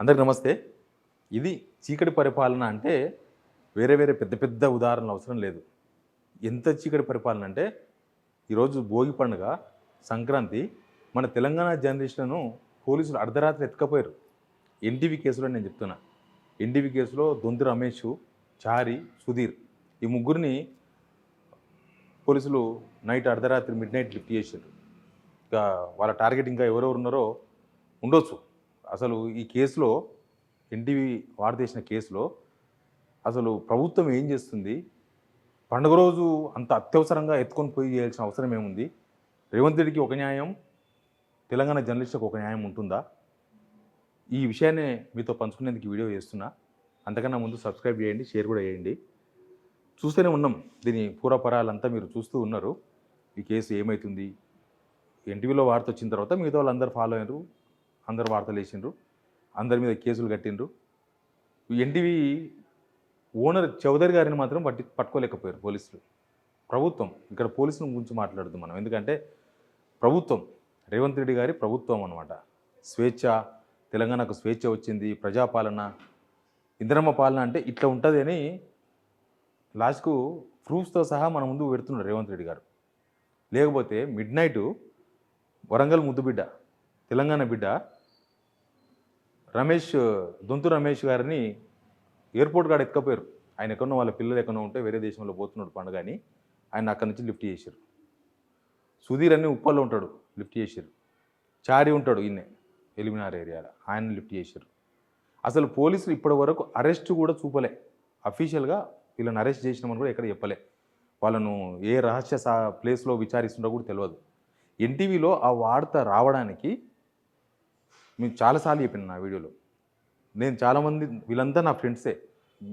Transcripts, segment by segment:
అందరికి నమస్తే. ఇది చీకటి పరిపాలన అంటే వేరే వేరే పెద్ద పెద్ద ఉదాహరణలు అవసరం లేదు. ఎంత చీకటి పరిపాలన అంటే ఈరోజు భోగి పండుగ, సంక్రాంతి, మన తెలంగాణ జర్నలిస్టులను పోలీసులు అర్ధరాత్రి ఎత్తుకపోయారు. ఎన్టీవీ కేసులో నేను చెప్తున్నా. ఎన్టీవీ కేసులో దొంతి రమేష్, చారి, సుధీర్ ఈ ముగ్గురిని పోలీసులు నైట్ అర్ధరాత్రి మిడ్నైట్ లిఫ్ట్ చేశారు. ఇంకా వాళ్ళ టార్గెట్ ఇంకా ఎవరెవరు ఉన్నారో ఉండొచ్చు. అసలు ఈ కేసులో ఎన్టీవీ వార్త చేసిన కేసులో అసలు ప్రభుత్వం ఏం చేస్తుంది? పండుగ రోజు అంత అత్యవసరంగా ఎత్తుకొని పోయి చేయాల్సిన అవసరం ఏముంది? రేవంత్ రెడ్డికి ఒక న్యాయం, తెలంగాణ జర్నలిస్టులకు ఒక న్యాయం ఉంటుందా? ఈ విషయాన్ని మీతో పంచుకునేందుకు వీడియో చేస్తున్నా. అంతకన్నా ముందు సబ్స్క్రైబ్ చేయండి, షేర్ కూడా చేయండి. చూస్తూనే ఉన్నాం, దీని పూర్వపరాలంతా మీరు చూస్తూ ఉన్నారు. ఈ కేసు ఏమవుతుంది? ఎన్టీవీలో వార్త వచ్చిన తర్వాత మిగతా వాళ్ళు అందరు ఫాలో అయ్యారు, అందరు వార్తలు వేసిండ్రు, అందరి మీద కేసులు కట్టిండ్రు. ఎన్టీవీ ఓనర్ చౌదరి గారిని మాత్రం పట్టుకోలేకపోయారు పోలీసులు. ప్రభుత్వం, ఇక్కడ పోలీసుల గురించి మాట్లాడుతాం మనం, ఎందుకంటే ప్రభుత్వం రేవంత్ రెడ్డి గారి ప్రభుత్వం అన్నమాట. స్వేచ్ఛ, తెలంగాణకు స్వేచ్ఛ వచ్చింది, ప్రజాపాలన, ఇందిరమ్మ పాలన అంటే ఇట్లా ఉంటుంది అని లాస్ట్కు ప్రూఫ్స్తో సహా మన ముందు పెడుతున్నాడు రేవంత్ రెడ్డి గారు. లేకపోతే మిడ్ నైట్ వరంగల్ ముద్దుబిడ్డ, తెలంగాణ బిడ్డ దొంతు రమేష్ గారిని ఎయిర్పోర్ట్ కాడ ఎత్తుకపోయారు. ఆయన ఎక్కడో వాళ్ళ పిల్లలు ఎక్కడో ఉంటే వేరే దేశంలో పోతున్నాడు పండుగ అని ఆయన అక్కడి నుంచి లిఫ్ట్ చేశారు. సుధీర్ అన్ని ఉప్పల్లో ఉంటాడు, లిఫ్ట్ చేశారు. చారి ఉంటాడు ఈయనే ఎలిమినార్ ఏరియాలో, ఆయన లిఫ్ట్ చేశారు. అసలు పోలీసులు ఇప్పటి వరకు అరెస్ట్ కూడా చూపలే. అఫీషియల్గా వీళ్ళని అరెస్ట్ చేసినామని కూడా ఎక్కడ చెప్పలే. వాళ్ళను ఏ రహస్య ప్లేస్లో విచారిస్తుండో కూడా తెలియదు. ఎన్టీవీలో ఆ వార్త రావడానికి మీకు చాలాసార్లు చెప్పిన నా వీడియోలో. నేను చాలామంది, వీళ్ళంతా నా ఫ్రెండ్సే.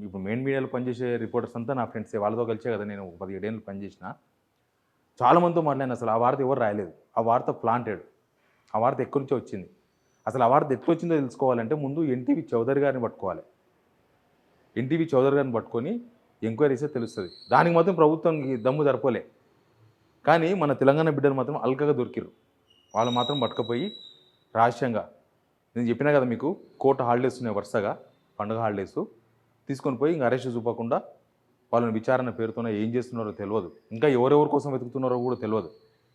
ఇప్పుడు మెయిన్ మీడియాలో పనిచేసే రిపోర్టర్స్ అంతా నా ఫ్రెండ్సే. వాళ్ళతో కలిసే కదా నేను 17 ఏళ్ళు పనిచేసిన. చాలామందితో మాట్లాడిన. అసలు ఆ వార్త ఎవరు రాయలేదు. ఆ వార్త ప్లాంటెడ్. ఆ వార్త ఎక్కడి నుంచో వచ్చింది. అసలు ఆ వార్త ఎట్లా వచ్చిందో తెలుసుకోవాలంటే ముందు ఎన్టీవీ చౌదరి గారిని పట్టుకోవాలి. ఎన్టీవీ చౌదరి గారిని పట్టుకొని ఎంక్వైరీసే తెలుస్తుంది. దానికి మాత్రం ప్రభుత్వం దమ్ము జరపలే. కానీ మన తెలంగాణ బిడ్డలు మాత్రం అల్కగా దొరికిరు. వాళ్ళు మాత్రం పట్టుకపోయి రహస్యంగా, నేను చెప్పినా కదా మీకు, కోర్టు హాలిడేస్ ఉన్నాయి వరుసగా, పండుగ హాలిడేస్ తీసుకొని పోయి ఇంకా అరెస్ట్ చూపకుండా వాళ్ళని విచారణ పేరుతోనే ఏం చేస్తున్నారో తెలియదు. ఇంకా ఎవరెవరి కోసం వెతుకుతున్నారో కూడా తెలియదు.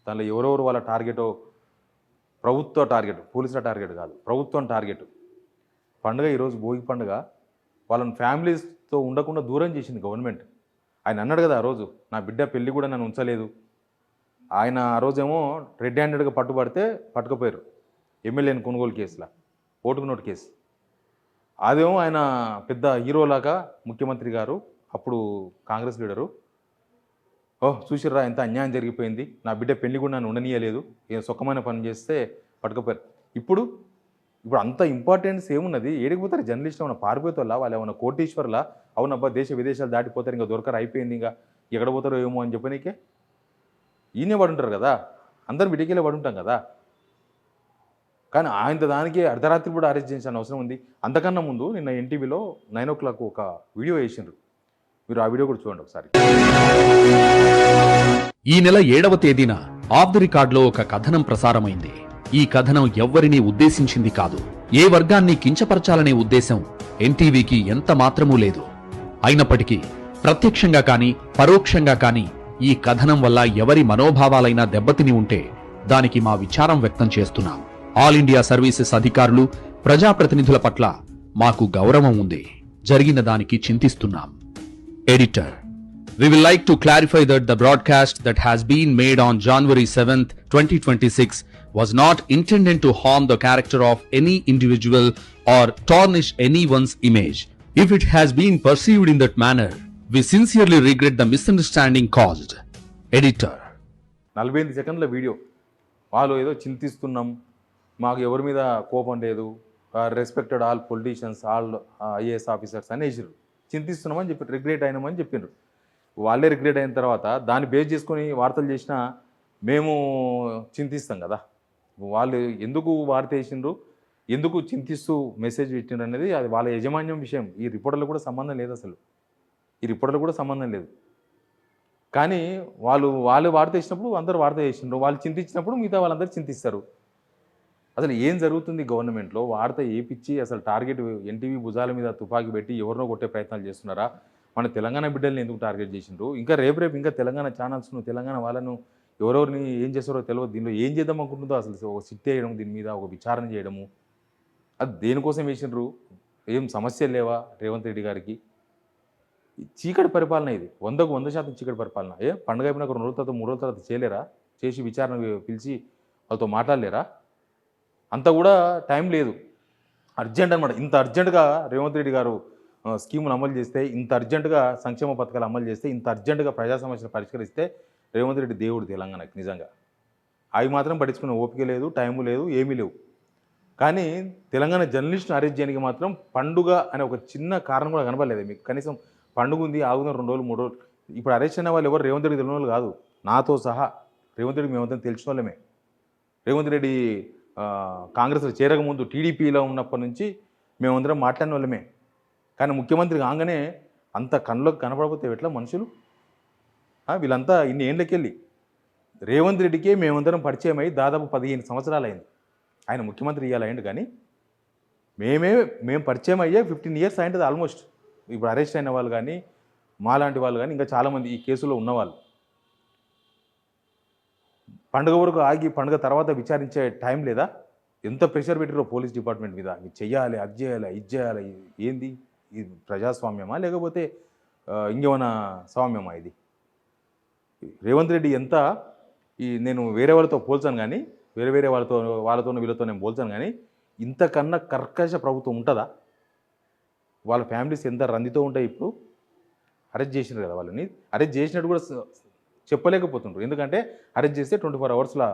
దానిలో ఎవరెవరు వాళ్ళ టార్గెటో, ప్రభుత్వ టార్గెట్, పోలీసుల టార్గెట్ కాదు, ప్రభుత్వం టార్గెట్. పండుగ ఈరోజు భోగి పండుగ, వాళ్ళని ఫ్యామిలీస్తో ఉండకుండా దూరం చేసింది గవర్నమెంట్. ఆయన అన్నాడు కదా ఆ రోజు, నా బిడ్డ పెళ్ళి కూడా నన్ను ఉంచలేదు. ఆయన ఆ రోజేమో రెడ్ హ్యాండెడ్గా పట్టుకపోయారు ఎమ్మెల్యేని కొనుగోలు కేసులో, ఓటుకు నోటు కేసు. అదేమో ఆయన పెద్ద హీరోలాగా ముఖ్యమంత్రి గారు, అప్పుడు కాంగ్రెస్ లీడరు, చూసిర్రా ఎంత అన్యాయం జరిగిపోయింది, నా బిడ్డ పెళ్లి కూడా నన్ను ఉండనీయలేదు, ఏం సుఖమైన పని చేస్తే పట్టుకపోయారు. ఇప్పుడు అంత ఇంపార్టెన్స్ ఏమున్నది? ఏడికిపోతారు జర్నలిస్ట్? ఏమన్నా పారిపోతారా? వాళ్ళు ఏమన్నా కోటీశ్వర్లా? అవునబ్బా దేశ విదేశాలు దాటిపోతారు, ఇంకా దొరకరు, అయిపోయింది, ఇంకా ఎక్కడ పోతారో ఏమో అని చెప్పనీకే ఈయనే పడుంటారు కదా, అందరం బిడ్డకెళ్ళే పడుంటాం కదా. కానీ ఆయన దానికి అర్ధరాత్రి కూడా అరెస్ట్ చేయాల్సిన అవసరం ఉంది. అంతకన్నా ముందు నిన్న ఎన్టీవీలో 9 o'clock ఒక వీడియో వేసిండ్రు. మీరు ఆ వీడియో కూడా చూడండి ఒకసారి. ఈ నెల 7వ తేదీన ఆఫ్ ది రికార్డ్ లో ఒక కథనం ప్రసారమైంది. ఈ కథనం ఎవ్వరినీ ఉద్దేశించింది కాదు. ఏ వర్గాన్ని కించపరచాలనే ఉద్దేశం ఎన్టీవీకి ఎంత మాత్రమూ లేదు. అయినప్పటికీ ప్రత్యక్షంగా కానీ పరోక్షంగా కానీ ఈ కథనం వల్ల ఎవరి మనోభావాలైనా దెబ్బతిని ఉంటే దానికి మా విచారం వ్యక్తం చేస్తున్నాం. ఆల్ ఇండియా సర్వీసెస్ అధికారులు, ప్రజాప్రతినిధుల పట్ల మాకు గౌరవం ఉంది. జరిగిన దానికి చింతిస్తున్నాం. Editor, we will like to clarify that the broadcast that has been made on January 7th, 2026 was not intended to harm the character of any individual or tarnish anyone's image. If it has been perceived in that manner, we sincerely regret the misunderstanding caused. Editor. 48 సెకండ్ల video. వాళ్ళు ఏదో చింతిస్తున్నాం, మాకు ఎవరి మీద కోపం లేదు, respected all politicians, all IAS officers అని వేసారు. చింతిస్తున్నామని చెప్పి రిగ్రెట్ అయినామని చెప్పిండ్రు. వాళ్ళే రిగ్రెట్ అయిన తర్వాత దాన్ని బేస్ చేసుకొని వార్తలు చేసినా మేము చింతిస్తాం కదా. వాళ్ళు ఎందుకు వార్త వేసిండ్రు, ఎందుకు చింతిస్తూ మెసేజ్ పెట్టిండ్రు అనేది అది వాళ్ళ యజమాన్యం విషయం. ఈ రిపోర్టర్లు కూడా సంబంధం లేదు. అసలు ఈ రిపోర్టర్లు కూడా సంబంధం లేదు. కానీ వాళ్ళు వార్త వేసినప్పుడు అందరూ వార్త చేసిండ్రు, వాళ్ళు చింతించినప్పుడు మిగతా వాళ్ళందరూ చింతిస్తారు. అసలు ఏం జరుగుతుంది గవర్నమెంట్లో? వార్త ఏపిచ్చి అసలు టార్గెట్ ఎన్టీవీ భుజాల మీద తుపాకీ పెట్టి ఎవరినో కొట్టే ప్రయత్నాలు చేస్తున్నారా? మన తెలంగాణ బిడ్డల్ని ఎందుకు టార్గెట్ చేసిండ్రు? ఇంకా రేపు ఇంకా తెలంగాణ ఛానల్స్‌ను, తెలంగాణ వాళ్ళను ఎవరెవరిని ఏం చేస్తారో తెలవదు. దీనిలో ఏం చేద్దాం అనుకుంటుందో అసలు ఒక సిట్ ఏయడం, దీని మీద ఒక విచారణ చేయడము. అది దేనికోసం వేసిండ్రు? ఏం సమస్యలు లేవా రేవంత్ రెడ్డి గారికి? ఈ చీకటి పరిపాలన ఇది. 100కు 100% చీకటి పరిపాలన. పండుగ అయిపోయినాక 2 రోజుల తర్వాత, 3 రోజుల తర్వాత చేయలేరా? చేసి విచారణ పిలిచి వాళ్ళతో మాట్లాడలేరా? అంత కూడా టైం లేదు. అర్జెంట్ అనమాట. ఇంత అర్జెంట్‌గా రేవంత్ రెడ్డి గారు స్కీములు అమలు చేస్తే, ఇంత అర్జెంట్‌గా సంక్షేమ పథకాలు అమలు చేస్తే, ఇంత అర్జెంట్‌గా ప్రజా సమస్యలు పరిష్కరిస్తే రేవంత్ రెడ్డి దేవుడు తెలంగాణకి నిజంగా. అవి మాత్రం పట్టించుకునే ఓపిక లేదు, టైము లేదు, ఏమీ లేవు. కానీ తెలంగాణ జర్నలిస్ట్‌ని అరెస్ట్ చేయడానికి మాత్రం పండుగ అనే ఒక చిన్న కారణం కూడా కనపడలేదు మీకు. కనీసం పండుగ ఉంది, ఆగుదాం 2 రోజులు, 3 రోజులు. ఇప్పుడు అరెస్ట్ అయిన వాళ్ళు ఎవరు రేవంత్ రెడ్డికి తెలియని వాళ్ళు కాదు. నాతో సహా రేవంత్ రెడ్డికి మేమంతా తెలిసిన వాళ్ళమే. రేవంత్ రెడ్డి కాంగ్రెస్‌లో చేరకముందు టీడీపీలో ఉన్నప్పటి నుంచి మేమందరం మాట్లాడిన వాళ్ళమే. కానీ ముఖ్యమంత్రి కాగానే అంత కళ్ళకు కనపడకపోతే ఎట్లా మనుషులు? వీళ్ళంతా ఇన్ని ఏళ్ళకెళ్ళి రేవంత్ రెడ్డికే మేమందరం పరిచయం అయ్యి దాదాపు 15 సంవత్సరాలు అయింది. ఆయన ముఖ్యమంత్రి ఇయ్యాలయ్యిండు కానీ మేము పరిచయం అయ్యే 15 ఇయర్స్ అయింటుంది ఆల్మోస్ట్. ఇప్పుడు అరెస్ట్ అయిన వాళ్ళు కానీ, మాలాంటి వాళ్ళు కానీ ఇంకా చాలామంది ఈ కేసులో ఉన్నవాళ్ళు. పండుగ వరకు ఆగి పండుగ తర్వాత విచారించే టైం లేదా? ఎంత ప్రెషర్ పెట్టారో పోలీస్ డిపార్ట్మెంట్ మీద. ఇది చెయ్యాలి, అది చేయాలి, ఇది చేయాలి. ఏంది ఇది? ప్రజాస్వామ్యమా లేకపోతే ఇంకేమైనా స్వామ్యమా ఇది? రేవంత్ రెడ్డి ఎంత నేను వేరే వాళ్ళతో పోల్చాను కానీ, వేరే వాళ్ళతోనూ వీళ్ళతో నేను పోల్చాను కానీ, ఇంతకన్నా కర్కశ ప్రభుత్వం ఉంటుందా? వాళ్ళ ఫ్యామిలీస్ ఎంత రందితో ఉంటాయి. ఇప్పుడు అరెస్ట్ చేసినారు కదా వాళ్ళని. అరెస్ట్ చేసినట్టు కూడా చెప్పలేకపోతుండ్రు. ఎందుకంటే అరెస్ట్ చేస్తే 24 అవర్స్లో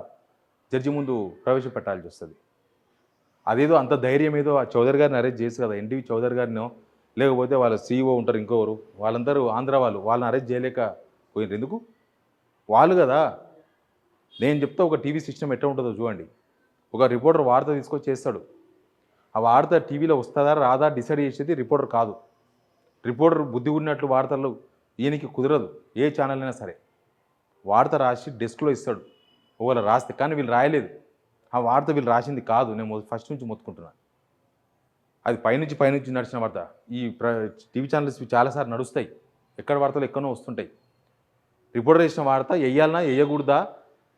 జడ్జి ముందు ప్రవేశపెట్టాల్సి వస్తుంది. అదేదో అంత ధైర్యం ఏదో ఆ చౌదరి గారిని అరెస్ట్ చేసి కదా, ఎన్టీవీ చౌదరి గారినో లేకపోతే వాళ్ళ సీఈఓ ఉంటారు ఇంకొకరు, వాళ్ళందరూ ఆంధ్ర వాళ్ళని అరెస్ట్ చేయలేకపోయినారు. ఎందుకు? వాళ్ళు కదా. నేను చెప్తా ఒక టీవీ సిస్టమ్ ఎట్లా ఉంటుందో చూడండి. ఒక రిపోర్టర్ వార్త తీసుకొచ్చి చేస్తాడు. ఆ వార్త టీవీలో వస్తుందా రాదా డిసైడ్ చేసేది రిపోర్టర్ కాదు. రిపోర్టర్ బుద్ధి ఉన్నట్లు వార్తలు ఈయనకి కుదరదు. ఏ ఛానల్ అయినా సరే వార్త రాసి డెస్క్లో ఇస్తాడు ఒకవేళ రాస్తే. కానీ వీళ్ళు రాయలేదు. ఆ వార్త వీళ్ళు రాసింది కాదు. నేను ఫస్ట్ నుంచి మొత్తుకుంటున్నాను. అది పైనుంచి నడిచిన వార్త. ఈ టీవీ ఛానల్స్ చాలాసార్లు నడుస్తాయి. ఎక్కడ వార్తలు ఎక్కడో వస్తుంటాయి. రిపోర్టర్ వేసిన వార్త వేయాలన్నా వేయకూడదా?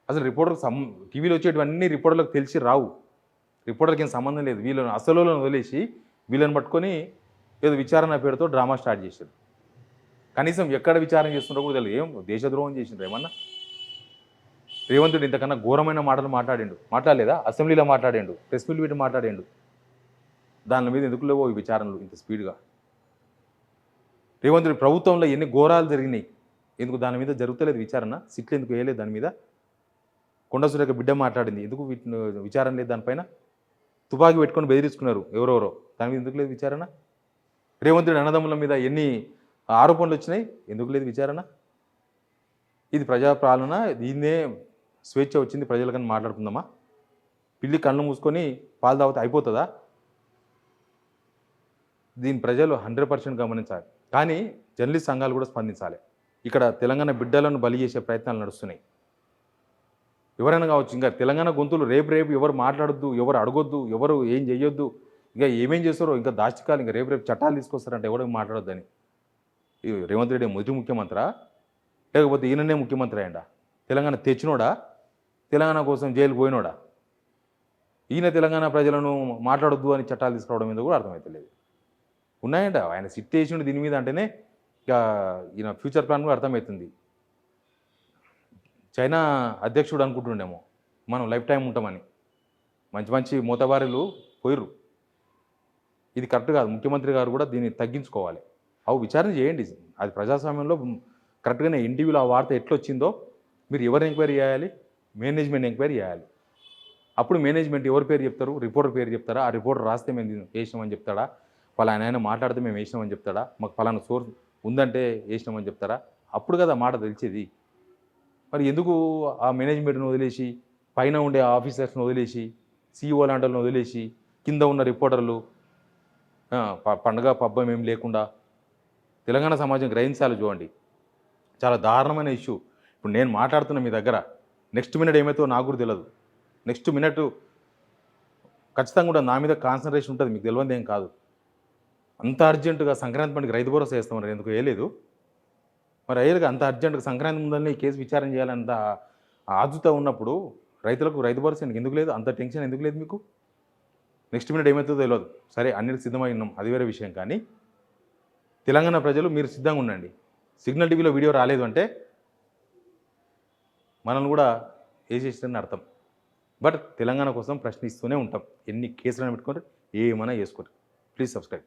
అసలు రిపోర్టర్కి టీవీలో వచ్చేటివన్నీ రిపోర్టర్లకు తెలిసి రావు. రిపోర్టర్కి ఏం సంబంధం లేదు. వీళ్ళని అసలు వదిలేసి వీళ్ళని పట్టుకొని ఏదో విచారణ పేరుతో డ్రామా స్టార్ట్ చేశారు. కనీసం ఎక్కడ విచారణ చేస్తున్నారో కూడా తెలియదు. ఏం దేశద్రోహం చేసిండ్రు ఏమన్నా? రేవంత్ రెడ్డి ఇంతకన్నా ఘోరమైన మాటలు మాట్లాడలేదా? అసెంబ్లీలో మాట్లాడాడు, ప్రెస్ మీట్ పెట్టి మాట్లాడాడు. దాని మీద ఎందుకు లేవో ఈ విచారణలు ఇంత స్పీడ్గా? రేవంత్ రెడ్డి ప్రభుత్వంలో ఎన్ని ఘోరాలు జరిగినాయి, ఎందుకు దాని మీద జరుగుతలేదు విచారణ? సిట్లు ఎందుకు వేయలేదు దాని మీద? కొండ సురేఖ బిడ్డ మాట్లాడింది, ఎందుకు విచారణ లేదు దానిపైన? తుపాకీ పెట్టుకొని బెదిరించుకున్నారు ఎవరెవరో, దాని మీద ఎందుకు లేదు విచారణ? రేవంత్ రెడ్డి అన్నదమ్ముల మీద ఎన్ని ఆరోపణలు వచ్చినాయి, ఎందుకు లేదు విచారణ? ఇది ప్రజాపాలన, దీన్నే స్వేచ్ఛ వచ్చింది ప్రజలకని మాట్లాడుకుందామా? పిల్లి కళ్ళు మూసుకొని పాలు తాగితే అయిపోతుందా? దీని ప్రజలు 100% గమనించాలి. కానీ జర్నలిస్ట్ సంఘాలు కూడా స్పందించాలి. ఇక్కడ తెలంగాణ బిడ్డలను బలి చేసే ప్రయత్నాలు నడుస్తున్నాయి. ఎవరైనా కావచ్చు. ఇంకా తెలంగాణ గొంతులు రేపు ఎవరు మాట్లాడొద్దు, ఎవరు అడగొద్దు, ఎవరు ఏం చేయొద్దు, ఇంకా ఏమేం చేస్తారో ఇంకా దాష్టికాలు, ఇంకా రేపు చట్టాలు తీసుకొస్తారంటే ఎవరు మాట్లాడొద్దని. రేవంత్ రెడ్డి మొదటి ముఖ్యమంత్రా లేకపోతే ఈయననే ముఖ్యమంత్రి అయ్యండా? తెలంగాణ తెచ్చినోడా? తెలంగాణ కోసం జైలు పోయినోడా? ఈయన తెలంగాణ ప్రజలను మాట్లాడొద్దు అని చట్టాలు తీసుకురావడం మీద కూడా అర్థమవుతలేదు. ఉన్నాయంట ఆయన సిట్ వేసిండు దీని మీద అంటేనే ఇక ఈయన ఫ్యూచర్ ప్లాన్ కూడా అర్థమవుతుంది. చైనా అధ్యక్షుడు అనుకుంటుండేమో మనం లైఫ్ టైం ఉంటామని. మంచి మూతబారీలు పోయిర్రు. ఇది కరెక్ట్ కాదు. ముఖ్యమంత్రి గారు కూడా దీన్ని తగ్గించుకోవాలి. అవి విచారణ చేయండి. అది ప్రజాస్వామ్యంలో కరెక్ట్గానే ఎన్టీవీలో ఆ వార్త ఎట్లొచ్చిందో మీరు ఎవరు ఎంక్వైరీ చేయాలి? మేనేజ్మెంట్ ఎంక్వైరీ చేయాలి. అప్పుడు మేనేజ్మెంట్ ఎవరి పేరు చెప్తారు? రిపోర్టర్ పేరు చెప్తారా? ఆ రిపోర్టర్ రాస్తే మేము వేసినామని చెప్తాడా? ఆయన మాట్లాడితే మేము వేసినామని చెప్తాడా? మాకు ఫలానా సోర్స్ ఉందంటే వేసినామని చెప్తారా? అప్పుడు కదా మాట తెలిసేది. మరి ఎందుకు ఆ మేనేజ్మెంట్ను వదిలేసి, పైన ఉండే ఆఫీసర్స్ని వదిలేసి, సీఈఓ లాంటి వాళ్ళని వదిలేసి, కింద ఉన్న రిపోర్టర్లు పండగ పబ్బం ఏం లేకుండా తెలంగాణ సమాజం గ్రహించాలి. చూడండి, చాలా దారుణమైన ఇష్యూ. ఇప్పుడు నేను మాట్లాడుతున్న మీ దగ్గర నెక్స్ట్ మినిట్ ఏమైతే నాకు కూడా తెలియదు. నెక్స్ట్ మినిట్ ఖచ్చితంగా కూడా నా మీద కాన్సన్ట్రేషన్ ఉంటుంది, మీకు తెలియదు ఏం కాదు. అంత అర్జెంటుగా సంక్రాంతి పండుగ రైతు భరోసా వేస్తామన్నారు, ఎందుకు వేయలేదు? మరి అయ్యేది అంత అర్జెంటుగా సంక్రాంతి ముందరనే ఈ కేసు విచారణ చేయాలంత ఆదుతా ఉన్నప్పుడు రైతులకు రైతు భరోసా ఎందుకు లేదు? అంత టెన్షన్ ఎందుకు లేదు మీకు? నెక్స్ట్ మినిట్ ఏమవుతుందో తెలియదు. సరే అన్నిటికి సిద్ధమై ఉన్నాం, అది వేరే విషయం. కానీ తెలంగాణ ప్రజలు మీరు సిద్ధంగా ఉండండి. సిగ్నల్ టీవీలో వీడియో రాలేదు అంటే మనల్ని కూడా వేసేసిందని అర్థం. బట్ తెలంగాణ కోసం ప్రశ్నిస్తూనే ఉంటాం. ఎన్ని కేసులను పెట్టుకుంటారు, ఏమైనా చేసుకోరు. Please subscribe.